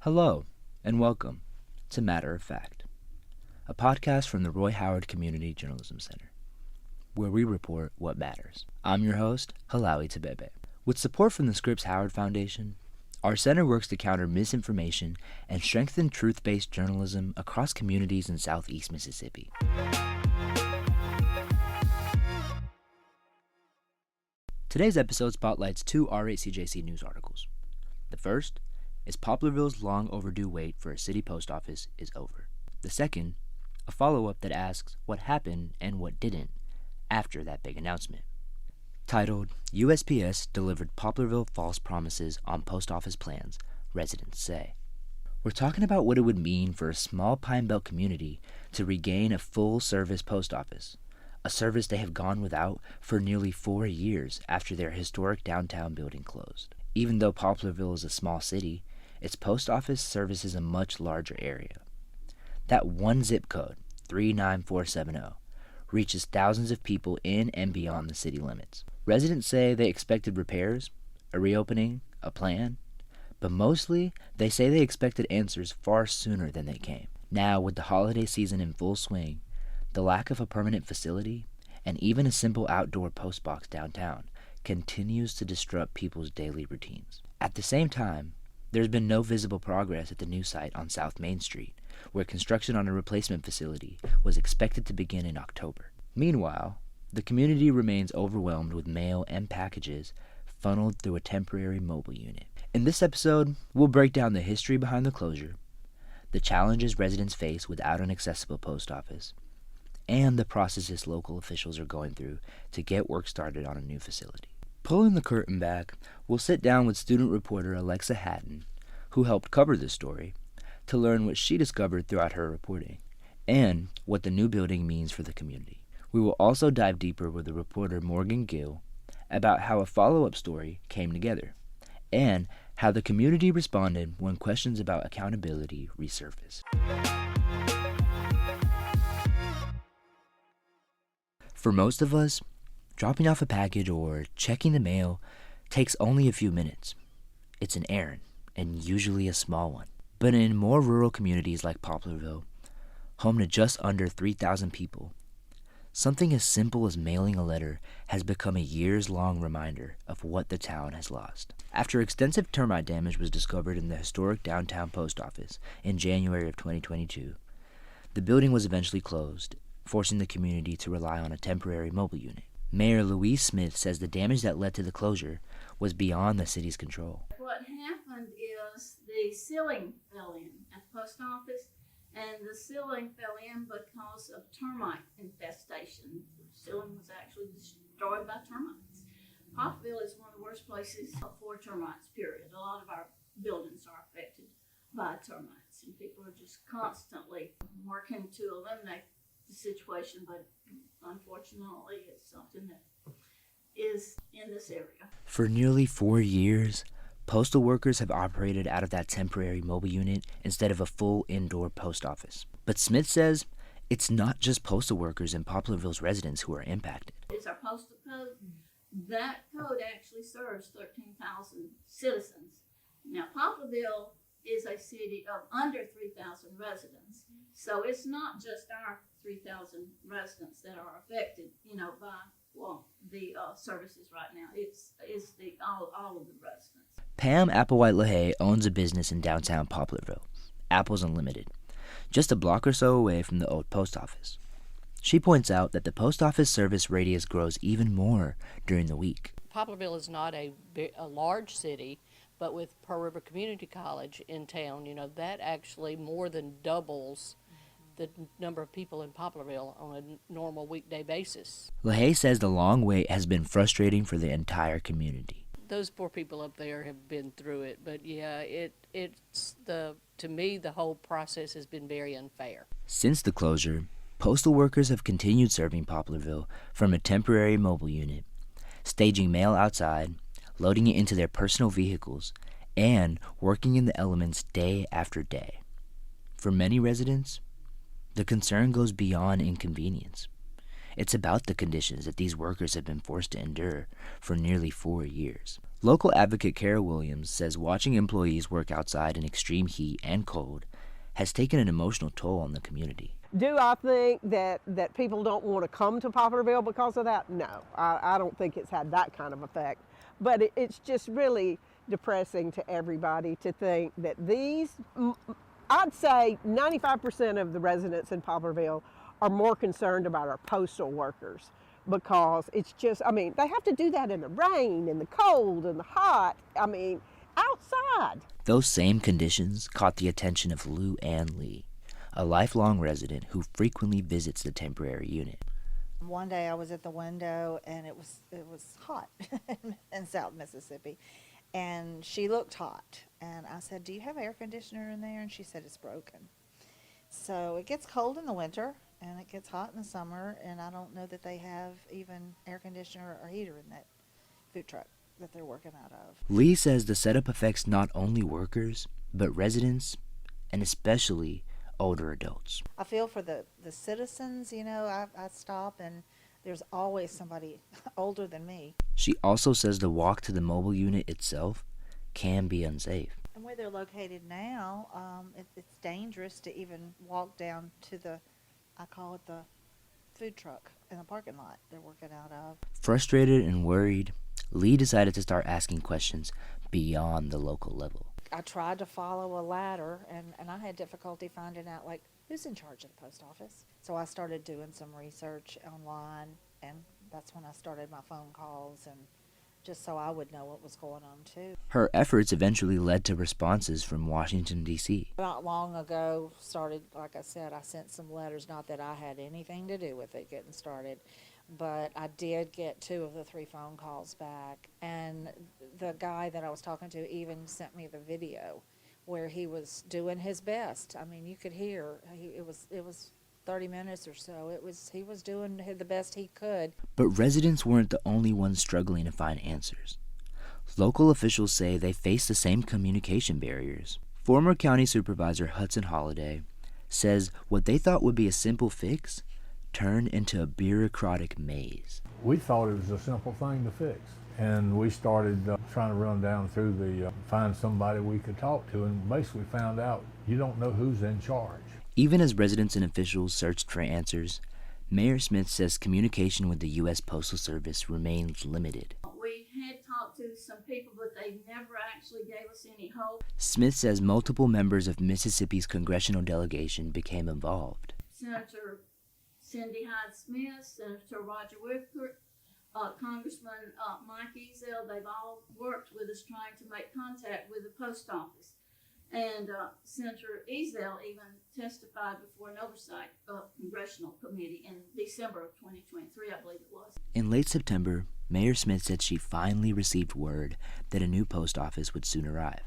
Hello, and welcome to Matter of Fact, a podcast from the Roy Howard Community Journalism Center, where we report what matters. I'm your host, Halawi Tebebe. With support from the Scripps Howard Foundation, our center works to counter misinformation and strengthen truth-based journalism across communities in Southeast Mississippi. Today's episode spotlights two R8CJC news articles. The first is Poplarville's long-overdue wait for a city post office is over. The second, a follow-up that asks what happened and what didn't after that big announcement. Titled, USPS delivered Poplarville false promises on post office plans, residents say. We're talking about what it would mean for a small Pine Belt community to regain a full-service post office, a service they have gone without for nearly 4 years after their historic downtown building closed. Even though Poplarville is a small city, its post office services a much larger area. That one zip code, 39470, reaches thousands of people in and beyond the city limits. Residents say they expected repairs, a reopening, a plan, but mostly they say they expected answers far sooner than they came. Now, with the holiday season in full swing, the lack of a permanent facility, and even a simple outdoor post box downtown, continues to disrupt people's daily routines. At the same time, there's been no visible progress at the new site on South Main Street, where construction on a replacement facility was expected to begin in October. Meanwhile, the community remains overwhelmed with mail and packages funneled through a temporary mobile unit. In this episode, we'll break down the history behind the closure, the challenges residents face without an accessible post office, and the processes local officials are going through to get work started on a new facility. Pulling the curtain back, we'll sit down with student reporter Alexa Hatton, who helped cover this story, to learn what she discovered throughout her reporting, and what the new building means for the community. We will also dive deeper with the reporter Morgan Gill about how a follow-up story came together, and how the community responded when questions about accountability resurfaced. For most of us, dropping off a package or checking the mail takes only a few minutes. It's an errand, and usually a small one. But in more rural communities like Poplarville, home to just under 3,000 people, something as simple as mailing a letter has become a years-long reminder of what the town has lost. After extensive termite damage was discovered in the historic downtown post office in January of 2022, the building was eventually closed, forcing the community to rely on a temporary mobile unit. Mayor Louise Smith says the damage that led to the closure was beyond the city's control. What happened is the ceiling fell in at the post office, and the ceiling fell in because of termite infestation. The ceiling was actually destroyed by termites. Poplarville is one of the worst places for termites, period. A lot of our buildings are affected by termites, and people are just constantly working to eliminate the situation, but unfortunately it's something that is in this area. For nearly 4 years, postal workers have operated out of that temporary mobile unit instead of a full indoor post office. But Smith says it's not just postal workers and Poplarville's residents who are impacted. It's our postal code. That code actually serves 13,000 citizens. Now, Poplarville is a city of under 3,000 residents, so it's not just our 3,000 residents that are affected, by the services right now. It's all of the residents. Pam Applewhite LaHaye owns a business in downtown Poplarville, Apples Unlimited, just a block or so away from the old post office. She points out that the post office service radius grows even more during the week. Poplarville is not a large city, but with Pearl River Community College in town, that actually more than doubles the number of people in Poplarville on a normal weekday basis. LaHaye says the long wait has been frustrating for the entire community. Those poor people up there have been through it, but yeah, to me, the whole process has been very unfair. Since the closure, postal workers have continued serving Poplarville from a temporary mobile unit, staging mail outside, loading it into their personal vehicles, and working in the elements day after day. For many residents, the concern goes beyond inconvenience. It's about the conditions that these workers have been forced to endure for nearly 4 years. Local advocate Kara Williams says watching employees work outside in extreme heat and cold has taken an emotional toll on the community. Do I think that people don't want to come to Poplarville because of that? No, I don't think it's had that kind of effect. But it's just really depressing to everybody to think that I'd say 95% of the residents in Poplarville are more concerned about our postal workers, because it's just, they have to do that in the rain, in the cold, in the hot, outside. Those same conditions caught the attention of Lou Ann Lee, a lifelong resident who frequently visits the temporary unit. One day I was at the window and it was hot in South Mississippi, and she looked hot, and I said, "Do you have air conditioner in there?" And she said, "It's broken." So it gets cold in the winter and it gets hot in the summer, and I don't know that they have even air conditioner or heater in that food truck that they're working out of. Lee says the setup affects not only workers, but residents, and especially older adults. I feel for the citizens, I stop and there's always somebody older than me. She also says the walk to the mobile unit itself can be unsafe. And where they're located now, it's dangerous to even walk down to I call it the food truck in the parking lot they're working out of. Frustrated and worried, Lee decided to start asking questions beyond the local level. I tried to follow a ladder, and I had difficulty finding out, who's in charge of the post office. So I started doing some research online, and that's when I started my phone calls, and just so I would know what was going on, too. Her efforts eventually led to responses from Washington, D.C. Not long ago, like I said, I sent some letters, not that I had anything to do with it getting started, but I did get 2 of the 3 phone calls back, and the guy that I was talking to even sent me the video where he was doing his best. You could hear, it was 30 minutes or so. He was doing the best he could. But residents weren't the only ones struggling to find answers. Local officials say they face the same communication barriers. Former County Supervisor Hudson Holliday says what they thought would be a simple fix turned into a bureaucratic maze. We thought it was a simple thing to fix, and we started trying to run down through find somebody we could talk to, and basically found out you don't know who's in charge. Even as residents and officials searched for answers, Mayor Smith says communication with the U.S. Postal Service remains limited. We had talked to some people, but they never actually gave us any hope. Smith says multiple members of Mississippi's congressional delegation became involved. Senator Cindy Hyde-Smith, Senator Roger Wicker, Congressman Mike Ezell, they've all worked with us trying to make contact with the post office. And Senator Ezell even testified before an oversight congressional committee in December of 2023, I believe it was. In late September, Mayor Smith said she finally received word that a new post office would soon arrive,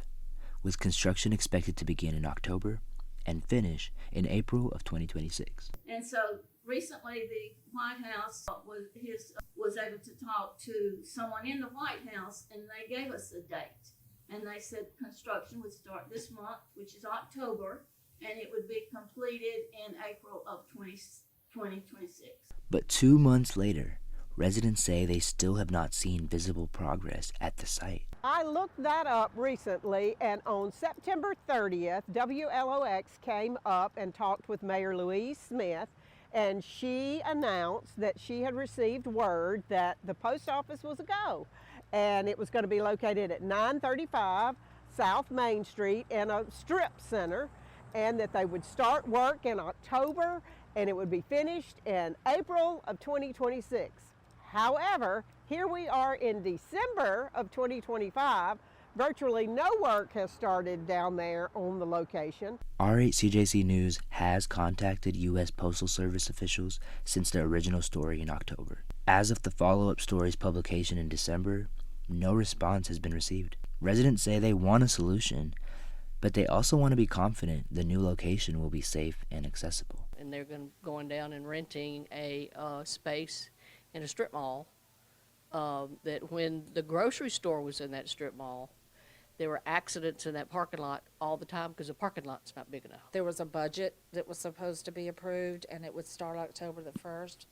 with construction expected to begin in October and finish in April of 2026. And so recently the White House was able to talk to someone in the White House, and they gave us a date. And they said construction would start this month, which is October, and it would be completed in April of 2026. But 2 months later, residents say they still have not seen visible progress at the site. I looked that up recently, and on September 30th, WLOX came up and talked with Mayor Louise Smith, and she announced that she had received word that the post office was a go. And it was going to be located at 935 South Main Street in a strip center, and that they would start work in October and it would be finished in April of 2026. However, here we are in December of 2025. Virtually no work has started down there on the location. R8CJC News has contacted U.S. Postal Service officials since the original story in October. As of the follow-up story's publication in December, no response has been received. Residents say they want a solution, but they also want to be confident the new location will be safe and accessible. And they're going down and renting a space in a strip mall. That when the grocery store was in that strip mall, there were accidents in that parking lot all the time because the parking lot's not big enough. There was a budget that was supposed to be approved, and it would start October the 1st.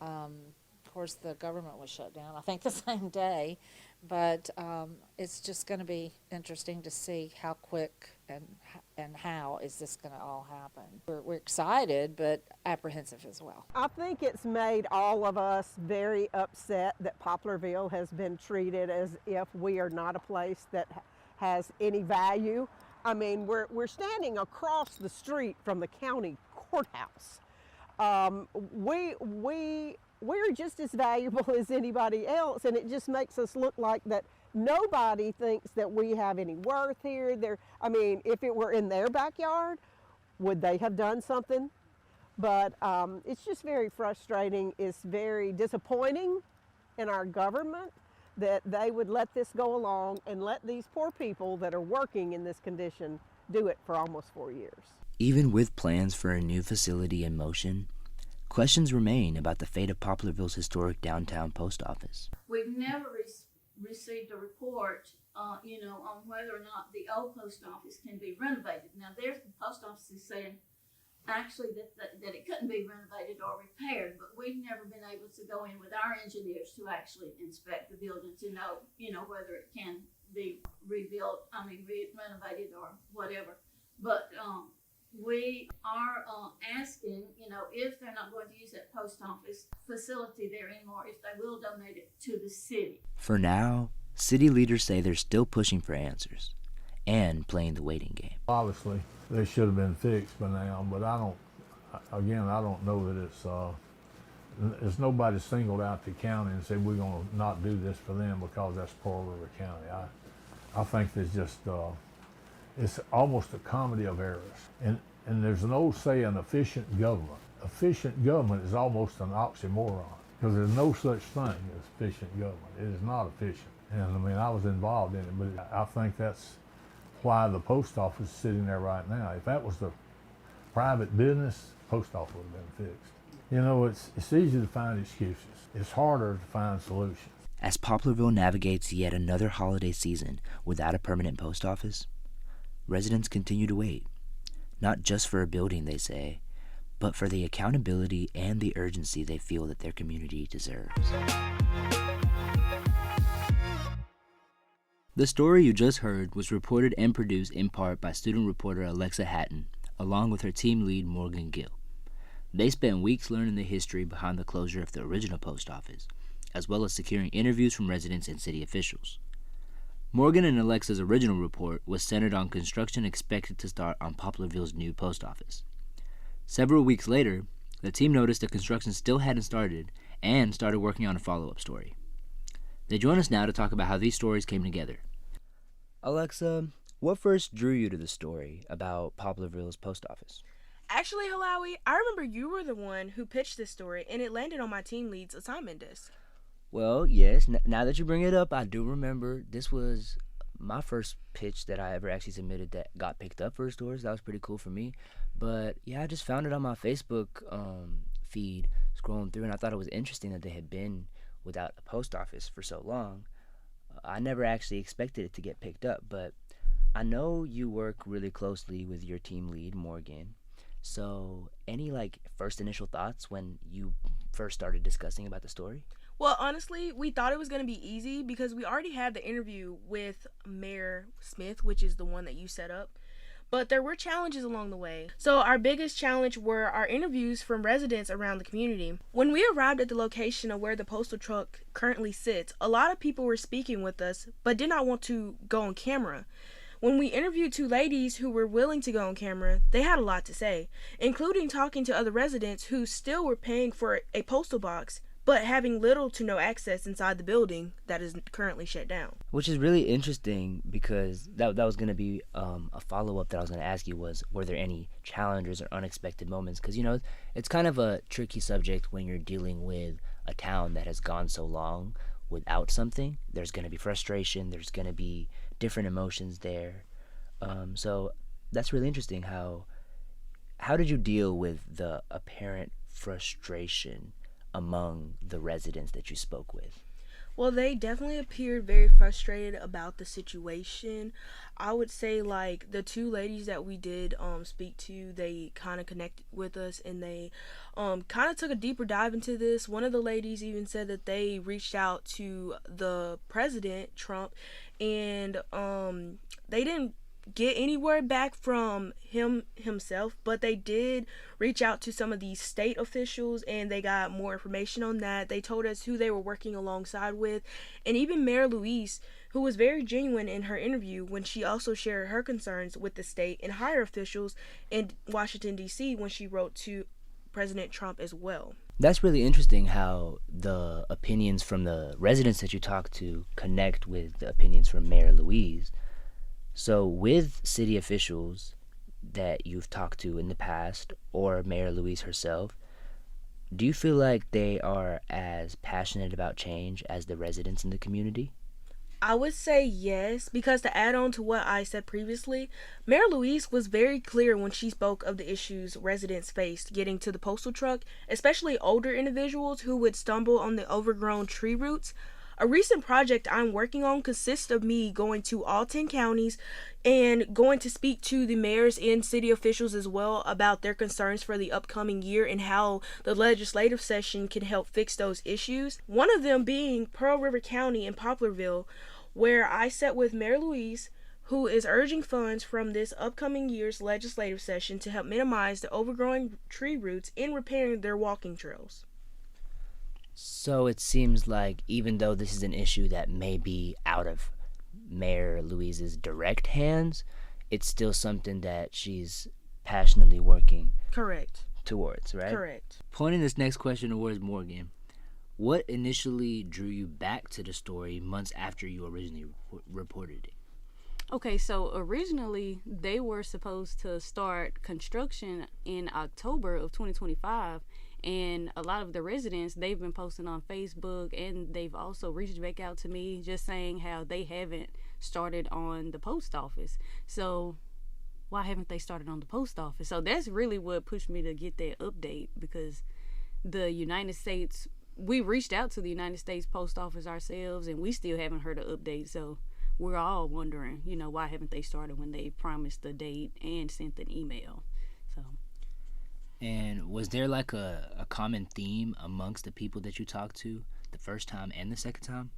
Of course, the government was shut down, I think the same day, but it's just going to be interesting to see how quick and how is this going to all happen. We're excited, but apprehensive as well. I think it's made all of us very upset that Poplarville has been treated as if we are not a place that has any value. I mean, we're standing across the street from the county courthouse. We're just as valuable as anybody else, and it just makes us look like that nobody thinks that we have any worth here. I mean, if it were in their backyard, would they have done something? But it's just very frustrating. It's very disappointing in our government that they would let this go along and let these poor people that are working in this condition do it for almost 4 years. Even with plans for a new facility in motion, questions remain about the fate of Poplarville's historic downtown post office. We've never received a report, on whether or not the old post office can be renovated. Now, there's the post office is saying actually that it couldn't be renovated or repaired, but we've never been able to go in with our engineers to actually inspect the building to know, whether it can be rebuilt, renovated or whatever. But we are asking, if they're not going to use that post office facility there anymore, if they will donate it to the city. For now, city leaders say they're still pushing for answers and playing the waiting game. Obviously, they should have been fixed by now, but I don't know that it's nobody singled out the county and said we're going to not do this for them because that's Pearl River County. I think there's just, it's almost a comedy of errors. And there's an old saying, efficient government. Efficient government is almost an oxymoron because there's no such thing as efficient government. It is not efficient. And I was involved in it, but I think that's why the post office is sitting there right now. If that was the private business, post office would have been fixed. It's easy to find excuses. It's harder to find solutions. As Poplarville navigates yet another holiday season without a permanent post office, residents continue to wait, not just for a building, they say, but for the accountability and the urgency they feel that their community deserves. The story you just heard was reported and produced in part by student reporter Alexa Hatton, along with her team lead Morgan Gill. They spent weeks learning the history behind the closure of the original post office, as well as securing interviews from residents and city officials. Morgan and Alexa's original report was centered on construction expected to start on Poplarville's new post office. Several weeks later, the team noticed that construction still hadn't started and started working on a follow-up story. They join us now to talk about how these stories came together. Alexa, what first drew you to the story about Poplarville's post office? Actually, Halawi, I remember you were the one who pitched this story, and it landed on my team lead's assignment desk. Well, yes, now that you bring it up, I do remember this was my first pitch that I ever actually submitted that got picked up for stores. That was pretty cool for me. But yeah, I just found it on my Facebook feed scrolling through, and I thought it was interesting that they had been without a post office for so long. I never actually expected it to get picked up, but I know you work really closely with your team lead, Morgan. So any first initial thoughts when you first started discussing about the story? Well, honestly, we thought it was going to be easy because we already had the interview with Mayor Smith, which is the one that you set up. But there were challenges along the way. So our biggest challenge were our interviews from residents around the community. When we arrived at the location of where the postal truck currently sits, a lot of people were speaking with us, but did not want to go on camera. When we interviewed two ladies who were willing to go on camera, they had a lot to say, including talking to other residents who still were paying for a postal box, but having little to no access inside the building that is currently shut down. Which is really interesting because that was going to be a follow-up that I was going to ask you was, were there any challenges or unexpected moments? Because, it's kind of a tricky subject when you're dealing with a town that has gone so long without something. There's going to be frustration. There's going to be different emotions there. So that's really interesting. How did you deal with the apparent frustration among the residents that you spoke with? Well, they definitely appeared very frustrated about the situation. I would say like the two ladies that we did speak to, they kind of connected with us and they kind of took a deeper dive into this. One of the ladies even said that they reached out to the president Trump and they didn't get any word back from himself, but they did reach out to some of these state officials and they got more information on that. They told us who they were working alongside with, and even Mayor Louise, who was very genuine in her interview when she also shared her concerns with the state and higher officials in Washington D.C. when she wrote to President Trump as well. That's really interesting how the opinions from the residents that you talk to connect with the opinions from Mayor Louise. So with city officials that you've talked to in the past, or Mayor Louise herself, do you feel like they are as passionate about change as the residents in the community? I would say yes, because to add on to what I said previously, Mayor Louise was very clear when she spoke of the issues residents faced getting to the postal truck, especially older individuals who would stumble on the overgrown tree roots. A recent project I'm working on consists of me going to all 10 counties and going to speak to the mayors and city officials as well about their concerns for the upcoming year and how the legislative session can help fix those issues. One of them being Pearl River County in Poplarville, where I sat with Mayor Louise, who is urging funds from this upcoming year's legislative session to help minimize the overgrowing tree roots and repairing their walking trails. So it seems like even though this is an issue that may be out of Mayor Louise's direct hands, it's still something that she's passionately working Correct. towards, right? Correct. Pointing this next question towards Morgan, what initially drew you back to the story months after you originally reported it? Okay, so originally they were supposed to start construction in October of 2025, and a lot of the residents, they've been posting on Facebook, and they've also reached back out to me just saying how they haven't started on the post office. So why haven't they started on the post office? So that's really what pushed me to get that update, because the United States, we reached out to the United States Post Office ourselves, and we still haven't heard an update. So we're all wondering, why haven't they started when they promised the date and sent an email? So. And was there like a common theme amongst the people that you talked to the first time and the second time?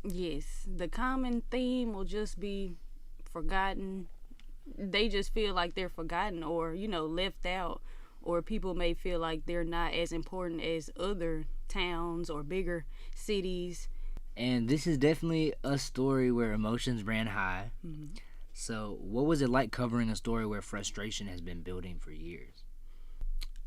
Yes, the common theme will just be forgotten. They just feel like they're forgotten or, left out, or people may feel like they're not as important as other towns or bigger cities. And this is definitely a story where emotions ran high. Mm-hmm. So what was it like covering a story where frustration has been building for years?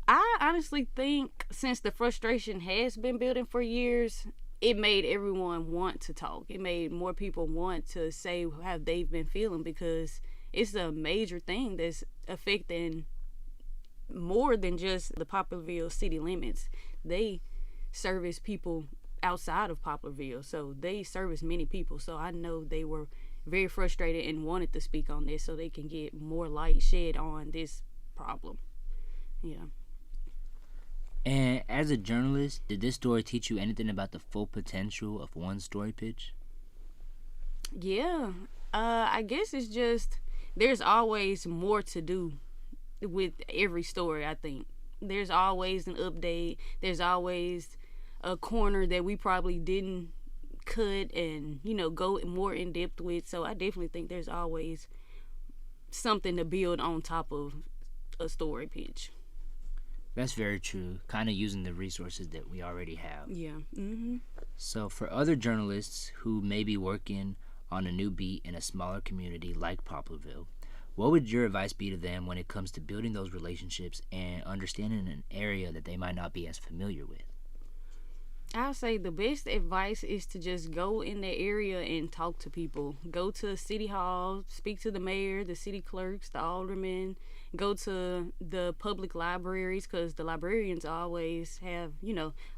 I honestly think since the frustration has been building for years, it made everyone want to talk. It made more people want to say how they've been feeling, because it's a major thing that's affecting more than just the Poplarville city limits. They service people outside of Poplarville, so they service many people. So I know they were very frustrated and wanted to speak on this so they can get more light shed on this problem. Yeah. And as a journalist, did this story teach you anything about the full potential of one story pitch? Yeah. I guess it's just there's always more to do with every story, I think. There's always an update. There's always a corner that we probably didn't cut and, go more in depth with. So I definitely think there's always something to build on top of a story pitch. That's very true. Kind of using the resources that we already have. Yeah. Mm-hmm. So for other journalists who may be working on a new beat in a smaller community like Poplarville, what would your advice be to them when it comes to building those relationships and understanding an area that they might not be as familiar with? I'll say the best advice is to just go in the area and talk to people. Go to City Hall, speak to the mayor, the city clerks, the aldermen. Go to the public libraries, because the librarians always have,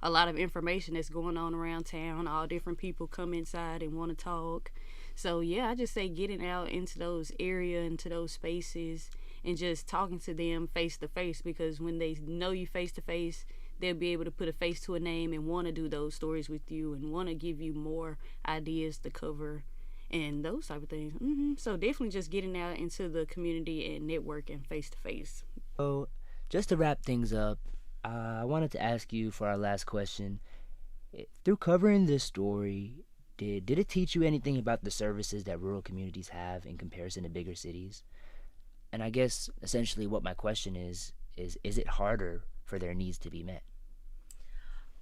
a lot of information that's going on around town. All different people come inside and want to talk. So, yeah, I just say getting out into those areas, into those spaces, and just talking to them face to face, because when they know you face to face, they'll be able to put a face to a name and want to do those stories with you and want to give you more ideas to cover and those type of things. So definitely just getting out into the community and networking face to face. So, just to wrap things up, I wanted to ask you for our last question. Through covering this story, did it teach you anything about the services that rural communities have in comparison to bigger cities? And I guess essentially what my question is it harder for their needs to be met?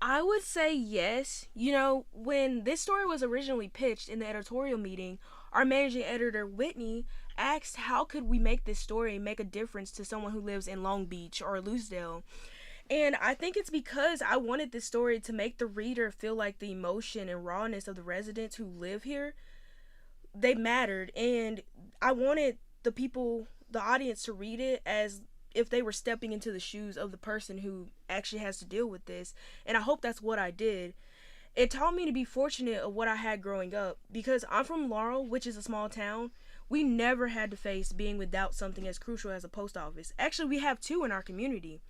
I would say yes. You know, when this story was originally pitched in the editorial meeting, our managing editor, Whitney, asked how could we make this story make a difference to someone who lives in Long Beach or Lucedale. And I think it's because I wanted this story to make the reader feel like the emotion and rawness of the residents who live here, they mattered. And I wanted the audience to read it as if they were stepping into the shoes of the person who actually has to deal with this. And I hope that's what I did. It taught me to be fortunate of what I had growing up, because I'm from Laurel, which is a small town. We never had to face being without something as crucial as a post office. Actually, we have two in our community.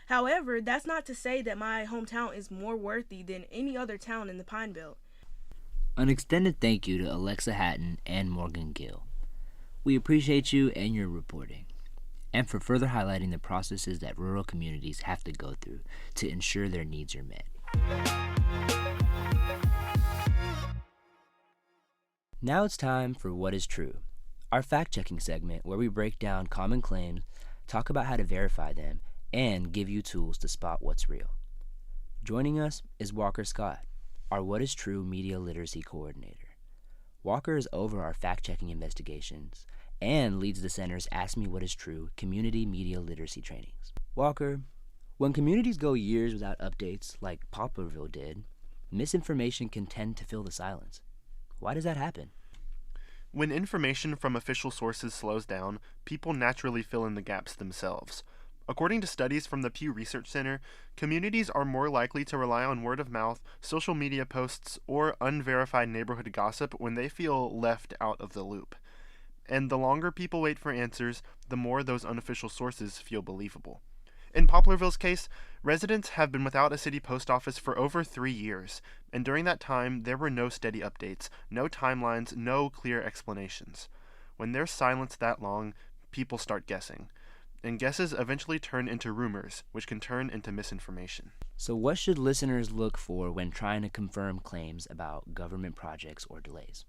However, that's not to say that my hometown is more worthy than any other town in the Pine Belt. An extended thank you to Alexa Hatton and Morgan Gill. We appreciate you and your reporting, and for further highlighting the processes that rural communities have to go through to ensure their needs are met. Now it's time for What is True, our fact-checking segment where we break down common claims, talk about how to verify them, and give you tools to spot what's real. Joining us is Walker Scott, our What is True Media Literacy Coordinator. Walker is over our fact-checking investigations and leads the center's Ask Me What is True community media literacy trainings. Walker, when communities go years without updates like Poplarville did, misinformation can tend to fill the silence. Why does that happen? When information from official sources slows down, people naturally fill in the gaps themselves. According to studies from the Pew Research Center, communities are more likely to rely on word of mouth, social media posts, or unverified neighborhood gossip when they feel left out of the loop. And the longer people wait for answers, the more those unofficial sources feel believable. In Poplarville's case, residents have been without a city post office for over 3 years, and during that time, there were no steady updates, no timelines, no clear explanations. When there's silence that long, people start guessing. And guesses eventually turn into rumors, which can turn into misinformation. So what should listeners look for when trying to confirm claims about government projects or delays?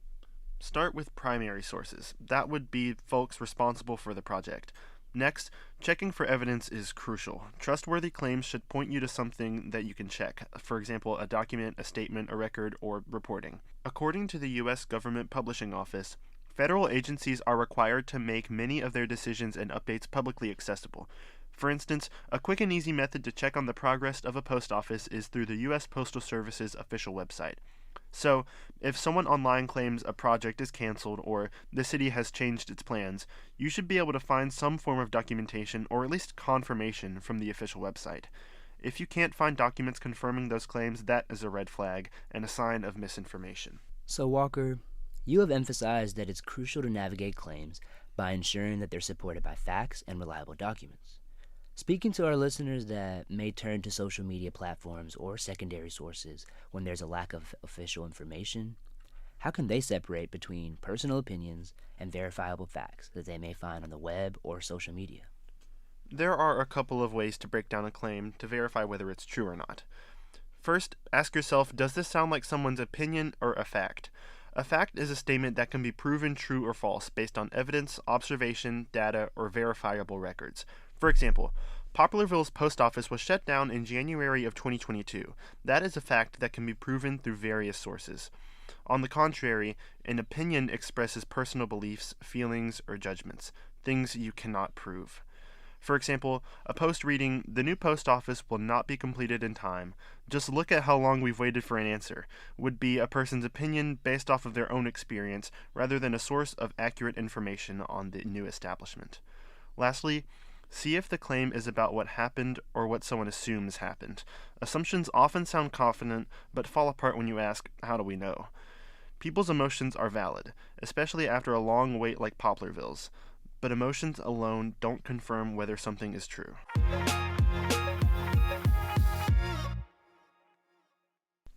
Start with primary sources. That would be folks responsible for the project. Next, checking for evidence is crucial. Trustworthy claims should point you to something that you can check. For example, a document, a statement, a record, or reporting. According to the U.S. Government Publishing Office, federal agencies are required to make many of their decisions and updates publicly accessible. For instance, a quick and easy method to check on the progress of a post office is through the U.S. Postal Service's official website. So, if someone online claims a project is canceled or the city has changed its plans, you should be able to find some form of documentation or at least confirmation from the official website. If you can't find documents confirming those claims, that is a red flag and a sign of misinformation. So, Walker, you have emphasized that it's crucial to navigate claims by ensuring that they're supported by facts and reliable documents. Speaking to our listeners that may turn to social media platforms or secondary sources when there's a lack of official information, how can they separate between personal opinions and verifiable facts that they may find on the web or social media? There are a couple of ways to break down a claim to verify whether it's true or not. First, ask yourself, does this sound like someone's opinion or a fact? A fact is a statement that can be proven true or false based on evidence, observation, data, or verifiable records. For example, Poplarville's post office was shut down in January of 2022. That is a fact that can be proven through various sources. On the contrary, an opinion expresses personal beliefs, feelings, or judgments, things you cannot prove. For example, a post reading, "The new post office will not be completed in time. Just look at how long we've waited for an answer," would be a person's opinion based off of their own experience rather than a source of accurate information on the new establishment. Lastly, see if the claim is about what happened or what someone assumes happened. Assumptions often sound confident, but fall apart when you ask, "How do we know?" People's emotions are valid, especially after a long wait like Poplarville's, but emotions alone don't confirm whether something is true.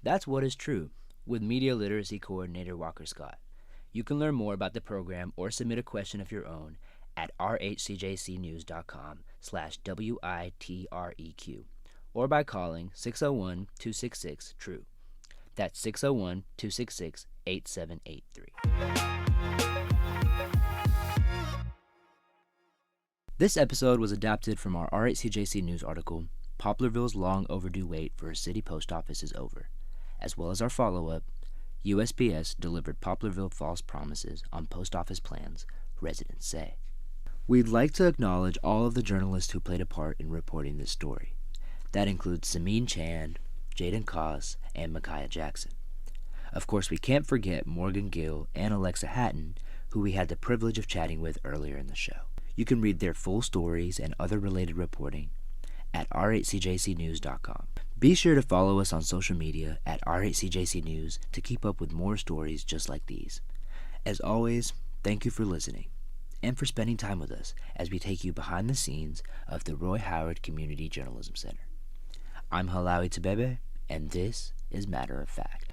That's What Is True with Media Literacy Coordinator Walker Scott. You can learn more about the program or submit a question of your own at rhcjcnews.com/WITREQ or by calling 601-266-TRUE. That's 601-266-8783. This episode was adapted from our RHCJC News article, Poplarville's Long Overdue Wait for a City Post Office is Over, as well as our follow-up, USPS delivered Poplarville false promises on post office plans, residents say. We'd like to acknowledge all of the journalists who played a part in reporting this story. That includes Sameen Chand, Jaden Koss, and Micaiah Jackson. Of course, we can't forget Morgan Gill and Alexa Hatton, who we had the privilege of chatting with earlier in the show. You can read their full stories and other related reporting at rhcjcnews.com. Be sure to follow us on social media at rhcjcnews to keep up with more stories just like these. As always, thank you for listening and for spending time with us as we take you behind the scenes of the Roy Howard Community Journalism Center. I'm Halawi Tabebe, and this is Matter of Fact.